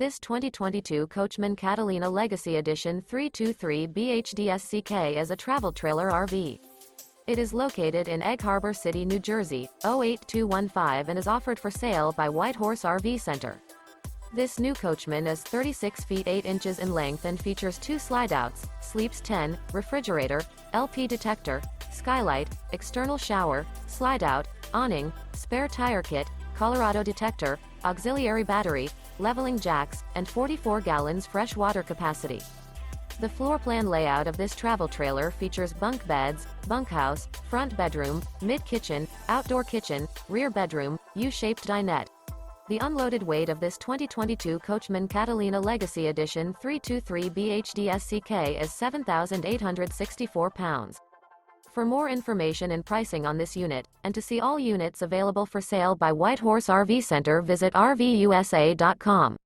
This 2022 Coachmen Catalina Legacy Edition 323 BHDSCK is a travel trailer RV. It is located in Egg Harbor City, New Jersey, 08215 and is offered for sale by White Horse RV Center. This new Coachmen is 36 feet 8 inches in length and features 2 slideouts, sleeps 10, refrigerator, LP detector, skylight, external shower, slideout, awning, spare tire kit, Colorado detector, auxiliary battery, leveling jacks, and 44 gallons fresh water capacity. The floor plan layout of this travel trailer features bunk beds, bunkhouse, front bedroom, mid-kitchen, outdoor kitchen, rear bedroom, U-shaped dinette. The unloaded weight of this 2022 Coachmen Catalina Legacy Edition 323 BHDSCK is 7,864 pounds. For more information and pricing on this unit, and to see all units available for sale by White Horse RV Center, visit RVUSA.com.